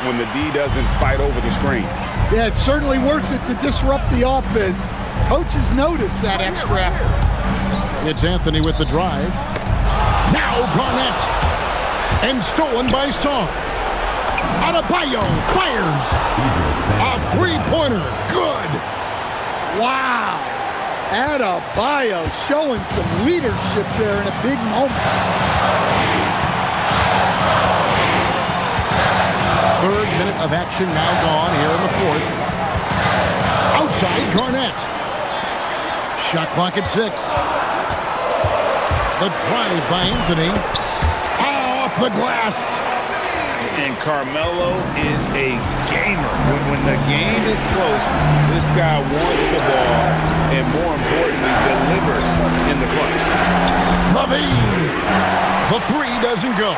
when the D doesn't fight over the screen. Yeah, it's certainly worth it to disrupt the offense. Coaches notice that extra effort. It's Anthony with the drive. Now Garnett. And stolen by Song. Adebayo fires. A three-pointer. Good. Wow. Adebayo showing some leadership there in a big moment. Third minute of action now gone here in the fourth. Outside Garnett. Shot clock at 6. The drive by Anthony. Off the glass. And Carmelo is a gamer. When the game is close, this guy wants the ball and, more importantly, delivers in the clutch. LaVine. The three doesn't go.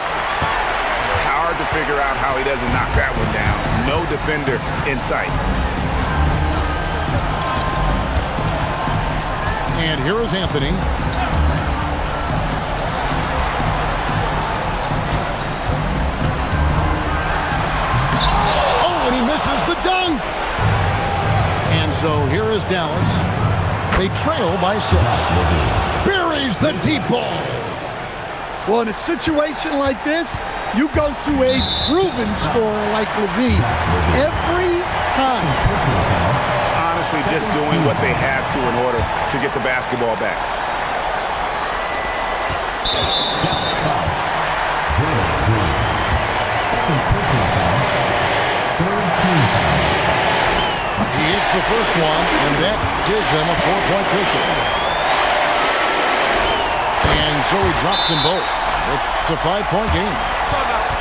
Hard to figure out how he doesn't knock that one down. No defender in sight. And here is Anthony. Oh, and he misses the dunk. And so here is Dallas. They trail by 6. Buries the deep ball. Well, in a situation like this, you go to a proven scorer like LaVine every time. Honestly, just doing what they have to in order to get the basketball back. He hits the first one, and that gives them a 4-point cushion. And so he drops them both. It's a 5-point game.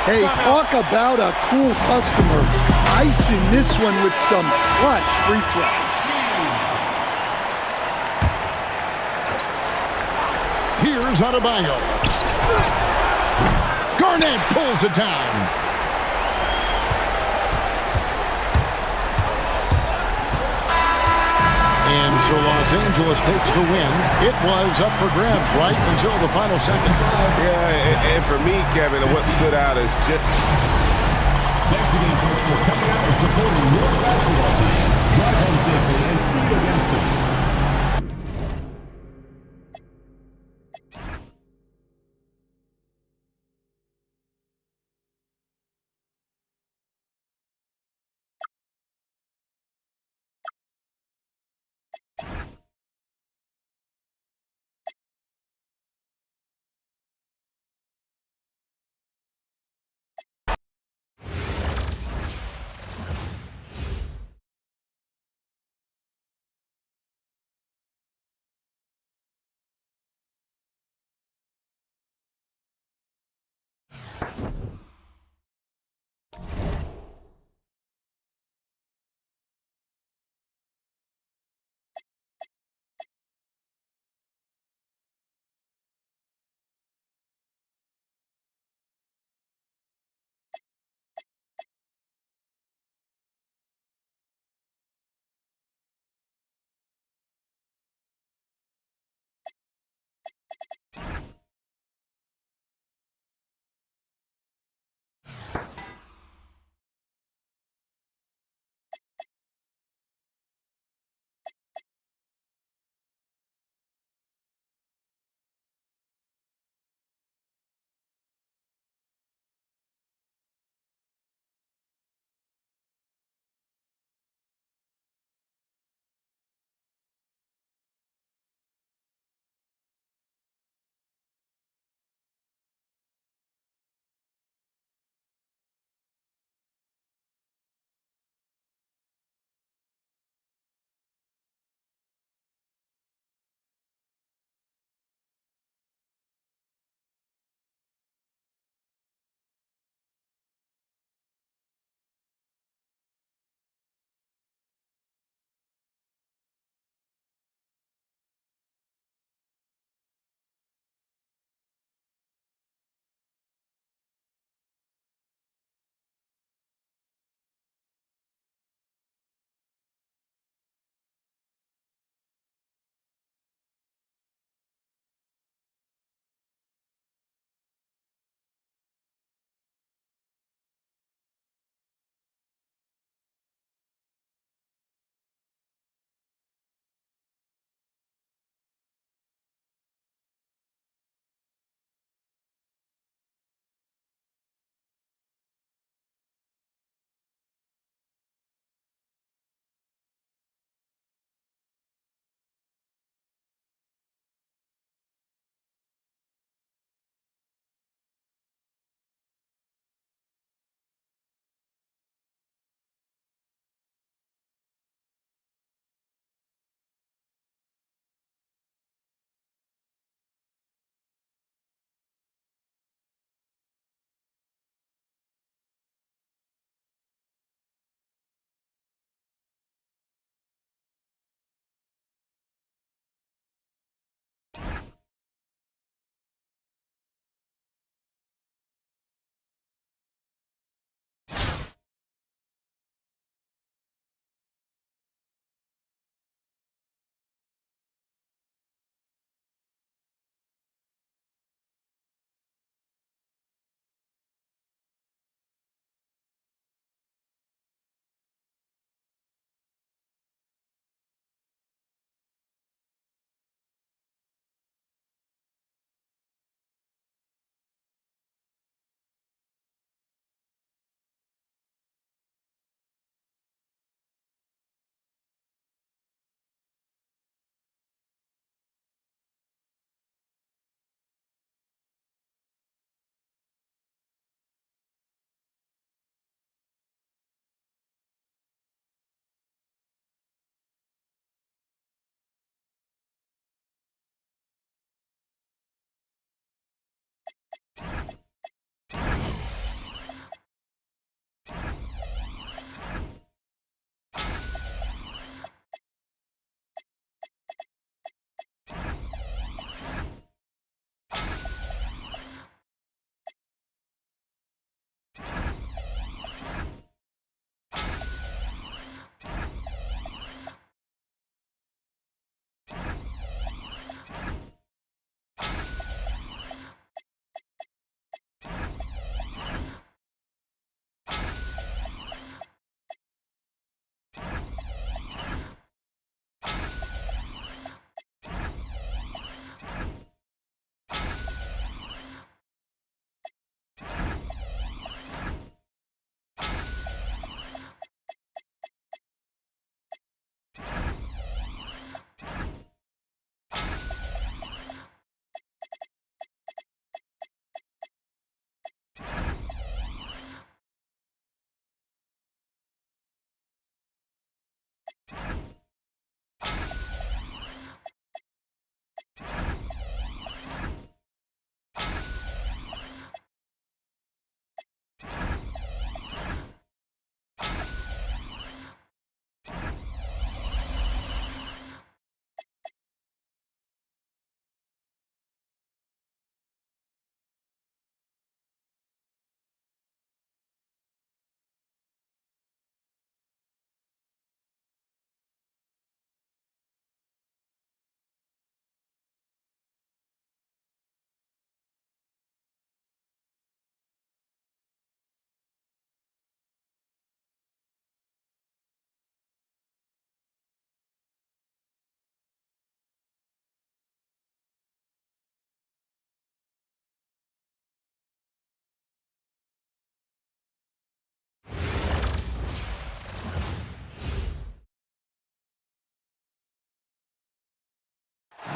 Hey, talk about a cool customer. Icing this one with some clutch free throws. Here's Adebayo. Garnett pulls it down. And so Los Angeles takes the win. It was up for grabs right until the final seconds. Yeah, and for me, Kevin, what stood out is just... Thanks again, folks, for coming out and supporting your basketball team. Drive home safely and see you again soon.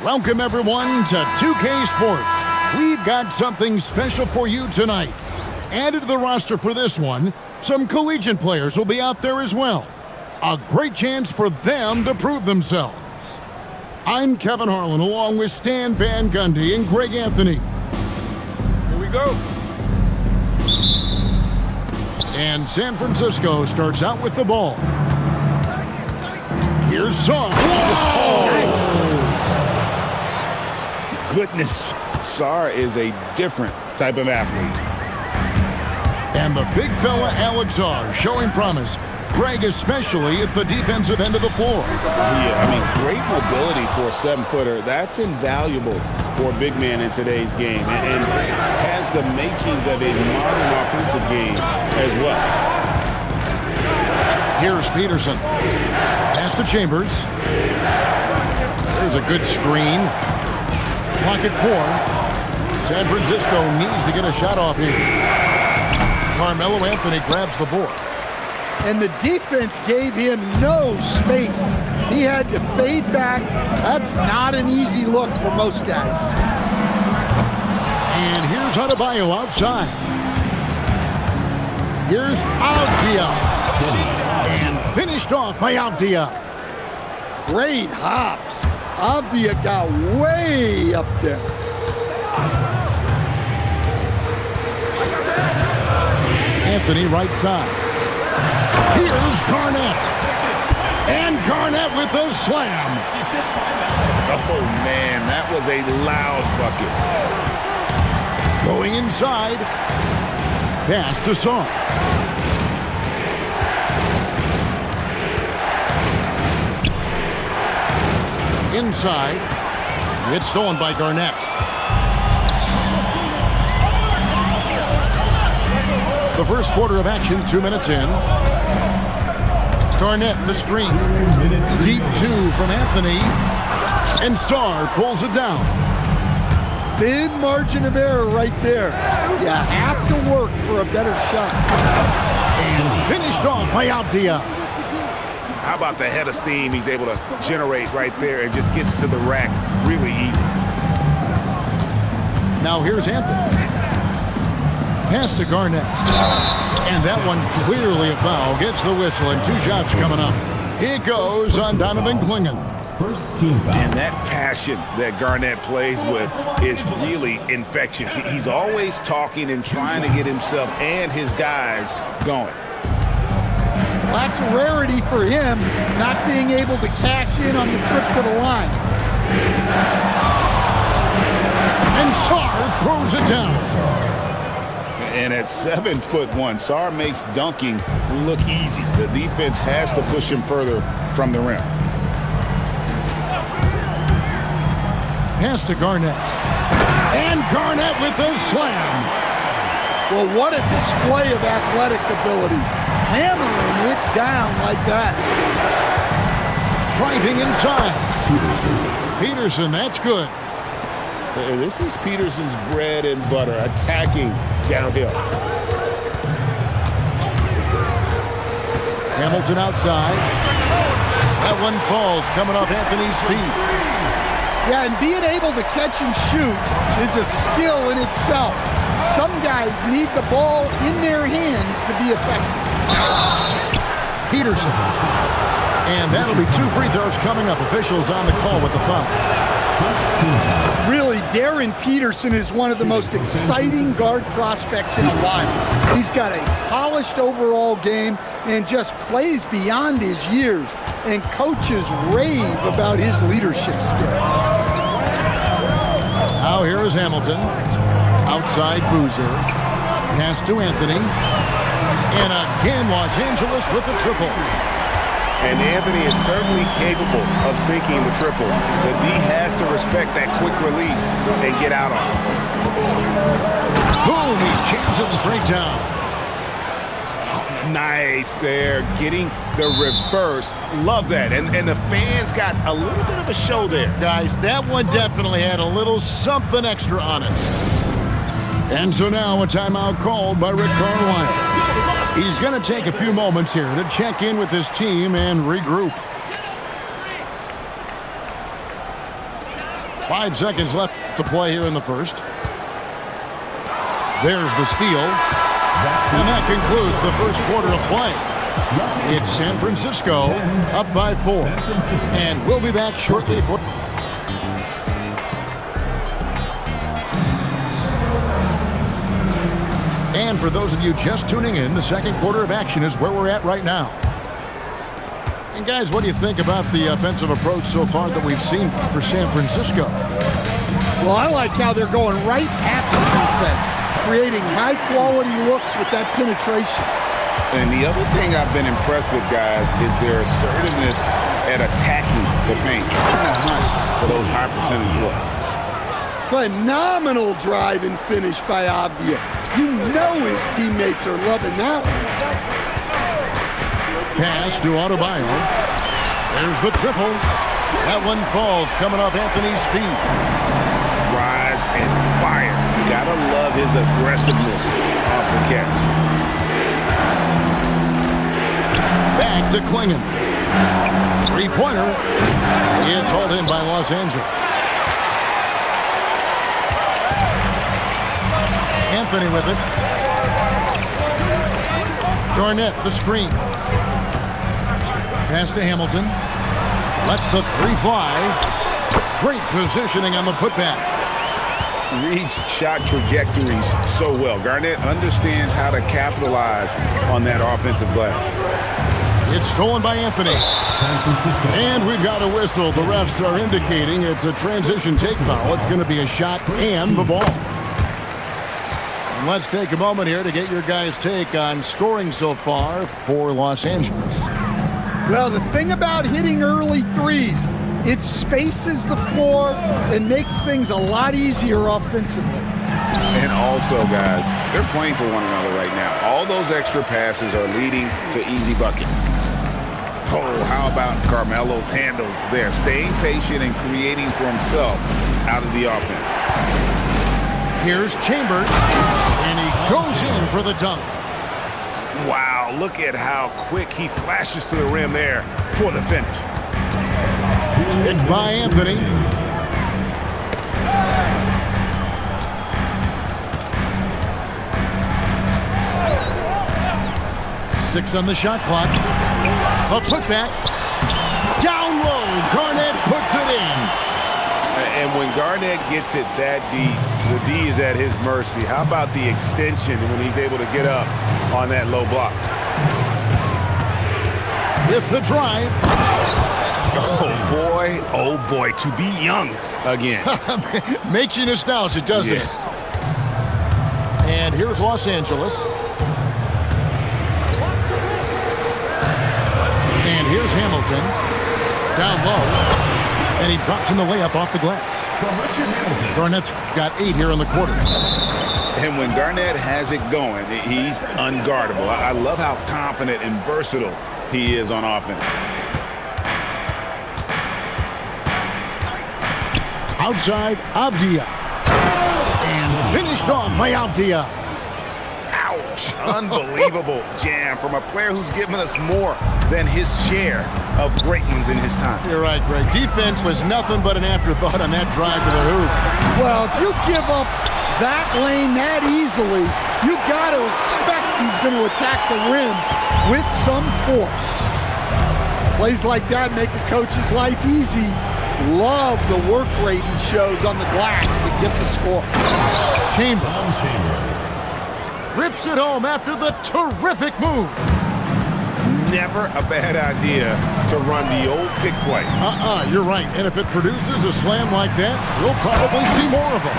Welcome, everyone, to 2K Sports. We've got something special for you tonight. Added to the roster for this one, some collegiate players will be out there as well. A great chance for them to prove themselves. I'm Kevin Harlan, along with Stan Van Gundy and Greg Anthony. Here we go. And San Francisco starts out with the ball. Here's Sarr. Goodness, Sarr is a different type of athlete. And the big fella Alex Sarr showing promise. Greg, especially at the defensive end of the floor. Yeah, I mean, great mobility for a 7-footer. That's invaluable for a big man in today's game, and has the makings of a modern offensive game as well. Here's Peterson. Pass to Chambers. There's a good screen. Pocket 4. San Francisco needs to get a shot off here. Carmelo Anthony grabs the board. And the defense gave him no space. He had to fade back. That's not an easy look for most guys. And here's Adebayo outside. Here's Avdia. And finished off by Avdia. Great hops. Avdia got way up there. Anthony right side. Here's Garnett. And Garnett with the slam. Oh, man, that was a loud bucket. Going inside. Pass to Sarr. Inside. It's stolen by Garnett. The first quarter of action, 2 minutes in. Garnett, the screen. Deep 2 from Anthony. And Sarr pulls it down. Thin margin of error right there. You have to work for a better shot. And finished off by Avdia. How about the head of steam he's able to generate right there and just gets to the rack really easy. Now here's Anthony. Pass to Garnett. And that one clearly a foul. Gets the whistle and 2 shots coming up. It goes on Donovan Clingan. First team foul. And that passion that Garnett plays with is really infectious. He's always talking and trying to get himself and his guys going. That's a rarity for him, not being able to cash in on the trip to the line. And Sarr throws it down. And at 7'1", Sarr makes dunking look easy. The defense has to push him further from the rim. Pass to Garnett. And Garnett with the slam. Well, what a display of athletic ability. Hammering it down like that. Driving inside. Peterson, that's good. This is Peterson's bread and butter, attacking downhill. Hamilton outside. That one falls, coming off Anthony's feet. Yeah, and being able to catch and shoot is a skill in itself. Some guys need the ball in their hands to be effective. Peterson. And that'll be 2 free throws coming up. Officials on the call with the foul. Really, Darren Peterson is one of the most exciting guard prospects in a while. He's got a polished overall game and just plays beyond his years. And coaches rave about his leadership skills. Now here is Hamilton. Outside Boozer. Pass to Anthony. And again, Los Angeles with the triple. And Anthony is certainly capable of sinking the triple. The D has to respect that quick release and get out on it. Boom, he jams it straight down. Nice there, getting the reverse. Love that. And the fans got a little bit of a show there. Guys, that one definitely had a little something extra on it. And so now a timeout called by Rick Carlisle. He's going to take a few moments here to check in with his team and regroup. 5 seconds left to play here in the first. There's the steal. And that concludes the first quarter of play. It's San Francisco up by 4. And we'll be back shortly for... And for those of you just tuning in, the second quarter of action is where we're at right now. And guys, what do you think about the offensive approach so far that we've seen for San Francisco? Well, I like how they're going right at the defense, creating high-quality looks with that penetration. And the other thing I've been impressed with, guys, is their assertiveness at attacking the paint, trying to hunt for those high percentage looks. Phenomenal drive and finish by Avdia. You know his teammates are loving that one. Pass to Adebayo. There's the triple. That one falls coming off Anthony's feet. Rise and fire. You gotta love his aggressiveness off the catch. Back to Klingon. Three-pointer. It's hauled in by Los Angeles. Anthony with it. Garnett, the screen. Pass to Hamilton. Lets the three fly. Great positioning on the putback. Reads shot trajectories so well. Garnett understands how to capitalize on that offensive glass. It's stolen by Anthony. And we've got a whistle. The refs are indicating it's a transition take foul. It's going to be a shot and the ball. And let's take a moment here to get your guys' take on scoring so far for Los Angeles. Well, the thing about hitting early threes, it spaces the floor and makes things a lot easier offensively. And also, guys, they're playing for one another right now. All those extra passes are leading to easy buckets. Oh, how about Carmelo's handles there? Staying patient and creating for himself out of the offense. Here's Chambers, and he goes in for the dunk. Wow, look at how quick he flashes to the rim there for the finish. Hit by Anthony. Six on the shot clock. A putback. Down low. Garnett puts it in. And when Garnett gets it that deep, the D is at his mercy. How about the extension when he's able to get up on that low block? With the drive. Oh boy, to be young again. Makes you nostalgic, doesn't it? And here's Los Angeles. And here's Hamilton. Down low. And he drops in the layup off the glass. Garnett's got 8 here in the quarter. And when Garnett has it going, he's unguardable. I love how confident and versatile he is on offense. Outside, Avdia. And finished off by Avdia. Ouch. Unbelievable jam from a player who's given us more than his share of great ones in his time. You're right, Greg. Defense was nothing but an afterthought on that drive to the hoop. Well, if you give up that lane that easily, you got to expect he's going to attack the rim with some force. Plays like that make a coach's life easy. Love the work rate he shows on the glass to get the score. Chambers rips it home after the terrific move. Never a bad idea to run the old pick play. You're right. And if it produces a slam like that, we'll probably see more of them.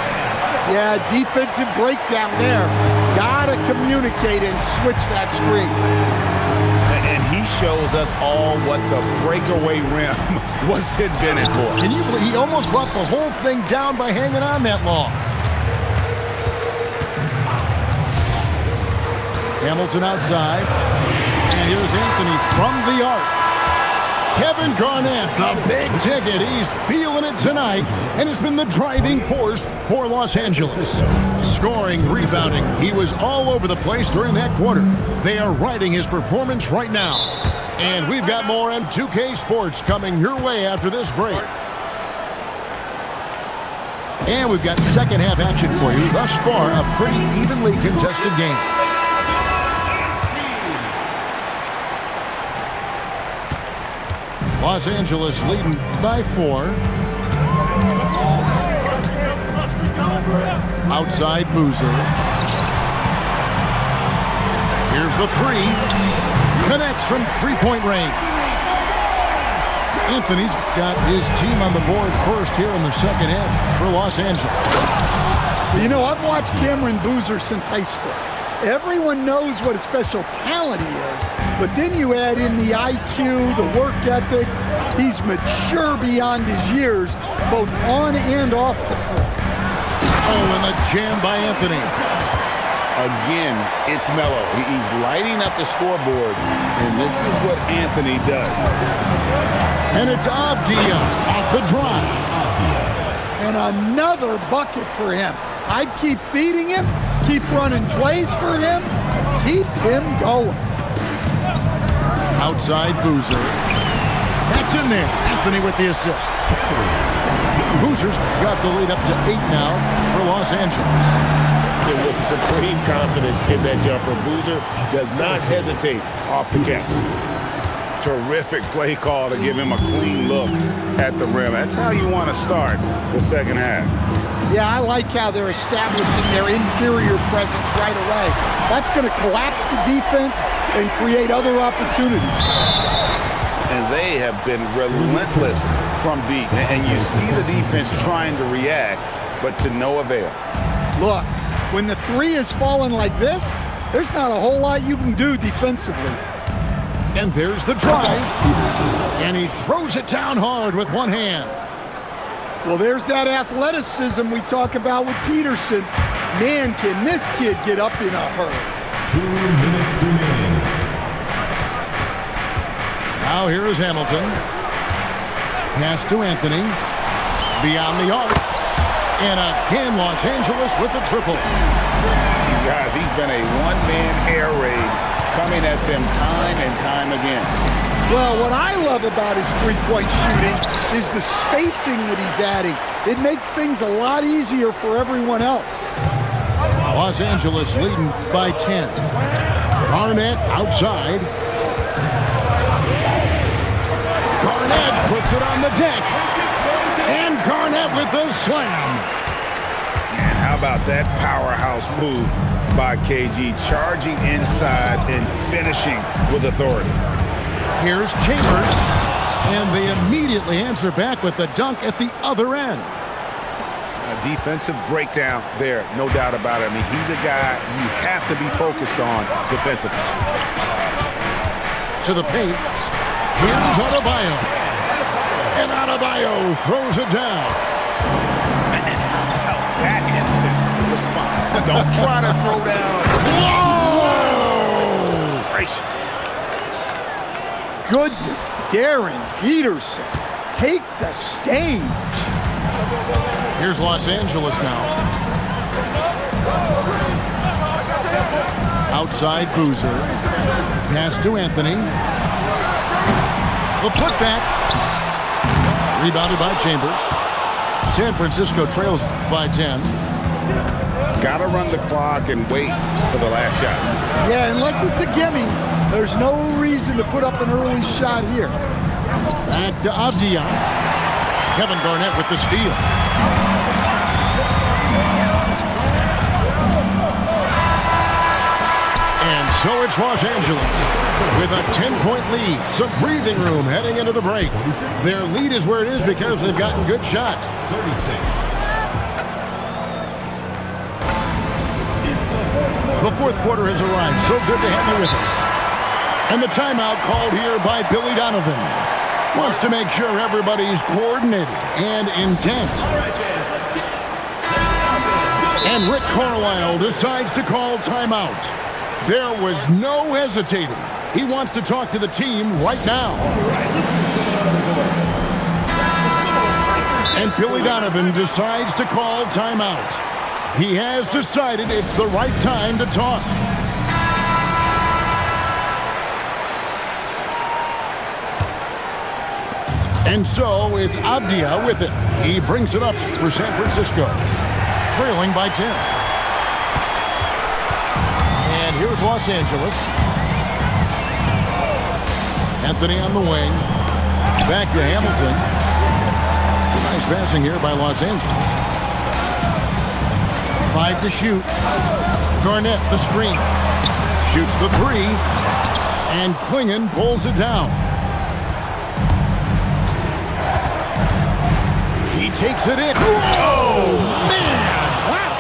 Yeah, defensive breakdown there. Gotta communicate and switch that screen. And he shows us all what the breakaway rim was invented for. Can you believe he almost brought the whole thing down by hanging on that long? Hamilton outside. And here's Anthony from the arc. Kevin Garnett, the big ticket. He's feeling it tonight and has been the driving force for Los Angeles. Scoring, rebounding. He was all over the place during that quarter. They are riding his performance right now. And we've got more M2K Sports coming your way after this break. And we've got second half action for you. Thus far, a pretty evenly contested game. Los Angeles leading by 4. Outside Boozer. Here's the 3. Connects from three-point range. Anthony's got his team on the board first here in the second half for Los Angeles. You know, I've watched Cameron Boozer since high school. Everyone knows what a special talent he is, but then you add in the IQ, the work ethic. He's mature beyond his years, both on and off the floor. Oh, and the jam by Anthony. Again, it's Melo. He's lighting up the scoreboard, and this is what Anthony does. And it's Avdia off the drive. And another bucket for him. I'd keep feeding him, keep running plays for him, keep him going. Outside Boozer. That's in there. Anthony with the assist. Boozer's got the lead up to 8 now for Los Angeles. And with supreme confidence in that jumper, Boozer does not hesitate off the catch. Terrific play call to give him a clean look at the rim. That's how you want to start the second half. Yeah, I like how they're establishing their interior presence right away. That's going to collapse the defense and create other opportunities. And they have been relentless from deep. And you see the defense trying to react, but to no avail. Look, when the 3 is falling like this, there's not a whole lot you can do defensively. And there's the drive. And he throws it down hard with one hand. Well, there's that athleticism we talk about with Peterson. Man, can this kid get up in a hurry. 2 minutes remaining. Now here is Hamilton. Pass to Anthony. Beyond the arc. And again, Los Angeles with the triple. You guys, he's been a one-man air raid coming at them time and time again. Well, what I love about his three-point shooting is the spacing that he's adding. It makes things a lot easier for everyone else. Los Angeles leading by 10. Garnett outside. Garnett puts it on the deck. And Garnett with the slam. And how about that powerhouse move by KG, charging inside and finishing with authority. Here's Chambers. And they immediately answer back with the dunk at the other end. A defensive breakdown there, no doubt about it. I mean, he's a guy you have to be focused on defensively. To the paint. Here's Adebayo. And Adebayo throws it down. And how about that instant response? Don't try to throw down. Whoa! Gracious. Goodness, Darren Peterson, take the stage. Here's Los Angeles now. Outside Boozer. Pass to Anthony. The putback. Rebounded by Chambers. San Francisco trails by 10. Got to run the clock and wait for the last shot. Yeah, unless it's a gimme, there's no reason to put up an early shot here. Back to Avdia. Kevin Garnett with the steal. And so it's Los Angeles with a 10-point lead. Some breathing room heading into the break. Their lead is where it is because they've gotten good shots. 36. The fourth quarter has arrived. So good to have you with us. And the timeout called here by Billy Donovan. Wants to make sure everybody's coordinated and intent. And Rick Carlisle decides to call timeout. There was no hesitating. He wants to talk to the team right now. And Billy Donovan decides to call timeout. He has decided it's the right time to talk. And so it's Avdia with it. He brings it up for San Francisco, trailing by 10. And here's Los Angeles. Anthony on the wing. Back to Hamilton. Nice passing here by Los Angeles. 5 to shoot. Garnett, the screen. Shoots the 3. And Klingon pulls it down. He takes it in. Oh, man! Wow!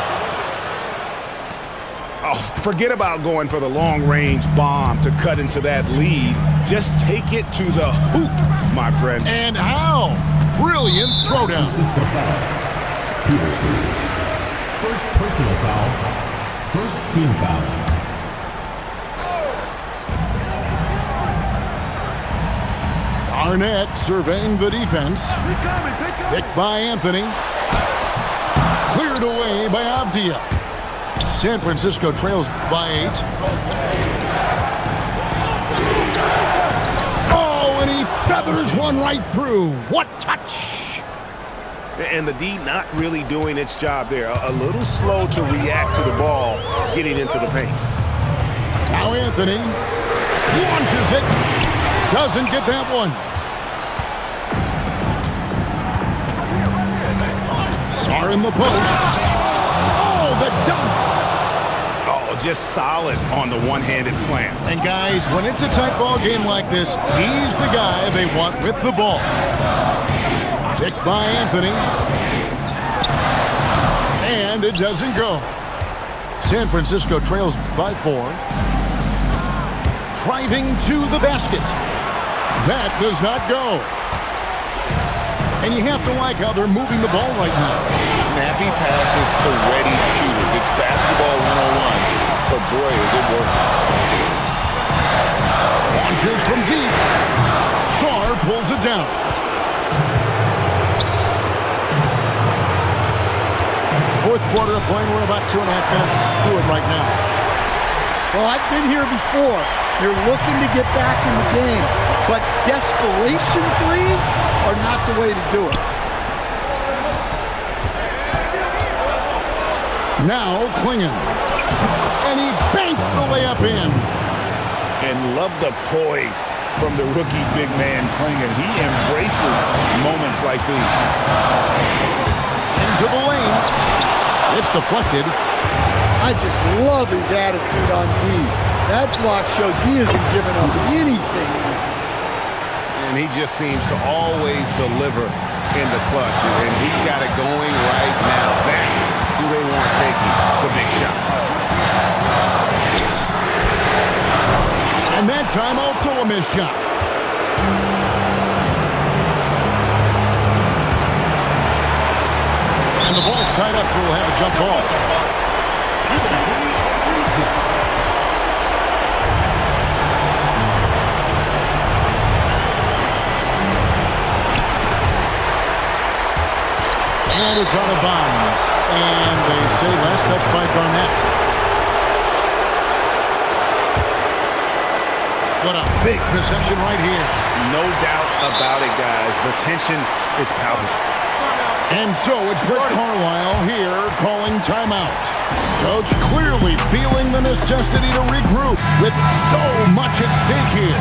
Oh, forget about going for the long-range bomb to cut into that lead. Just take it to the hoop, my friend. And how? Brilliant throwdown. Francisco foul. Peterson. First personal foul. First team foul. Arnett surveying the defense. Picked by Anthony. Cleared away by Avdia. San Francisco trails by 8. Oh, and he feathers one right through. What touch! And the D not really doing its job there. A little slow to react to the ball getting into the paint. Now Anthony launches it. Doesn't get that one. Sar in the post. Oh, the dunk. Oh, just solid on the one-handed slam. And guys, when it's a tight ball game like this, he's the guy they want with the ball. Picked by Anthony. And it doesn't go. San Francisco trails by 4. Driving to the basket. That does not go. And you have to like how they're moving the ball right now. Snappy passes to ready shooters. It's basketball 101. But boy, is it working. Launches from deep. Sar pulls it down. Fourth quarter of play. We're about 2.5 minutes through it right now. Well, I've been here before. You're looking to get back in the game, but desperation threes are not the way to do it. Now Klingon. And he banks the layup in. And love the poise from the rookie big man Klingon. He embraces moments like these. Into the lane. It's deflected. I just love his attitude on D. That block shows he isn't giving up anything easy. And he just seems to always deliver in the clutch. And he's got it going right now. That's who they want taking the big shot. And that time also a missed shot. And the ball's tied up, so we'll have a jump ball. And it's out of bounds. And they say last touch by Garnett. What a big possession right here. No doubt about it, guys. The tension is palpable. And so it's Rick Carlisle here calling timeout. Coach clearly feeling the necessity to regroup with so much at stake here.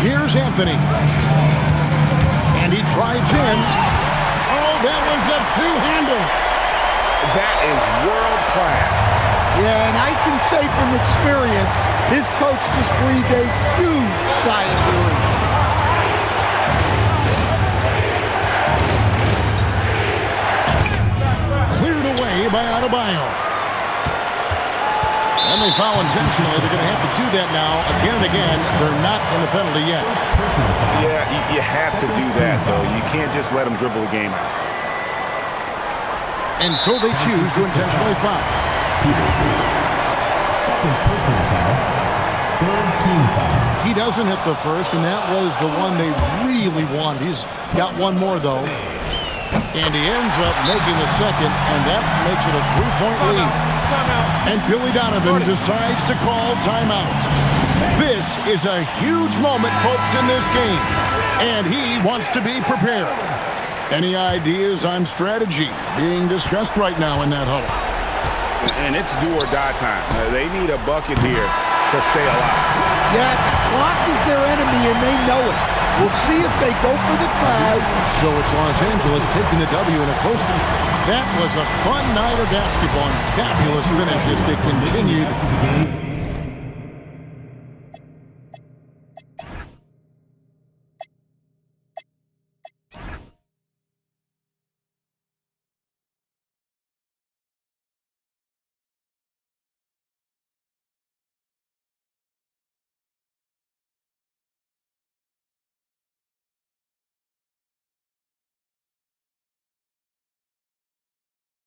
Here's Anthony. And he drives in. Oh, that was a two-hander. That is world class. Yeah, and I can say from experience, his coach just breathed a huge sigh of relief. Cleared away by Adebayo. And they foul intentionally. They're going to have to do that now again and again. They're not in the penalty yet. Yeah, you have to do that, though. You can't just let them dribble the game out. And so they choose to intentionally foul. Second personal foul. Third team foul. He doesn't hit the first, and that was the one they really wanted. He's got one more, though. And he ends up making the second, and that makes it a 3-point lead. And Billy Donovan decides to call timeout. This is a huge moment, folks, in this game. And he wants to be prepared. Any ideas on strategy being discussed right now in that huddle? And it's do or die time. They need a bucket here to stay alive. Yeah, the clock is their enemy, and they know it. We'll see if they go for the tie. So it's Los Angeles taking the W in a close one. That was a fun night of basketball and fabulous finish as they continued.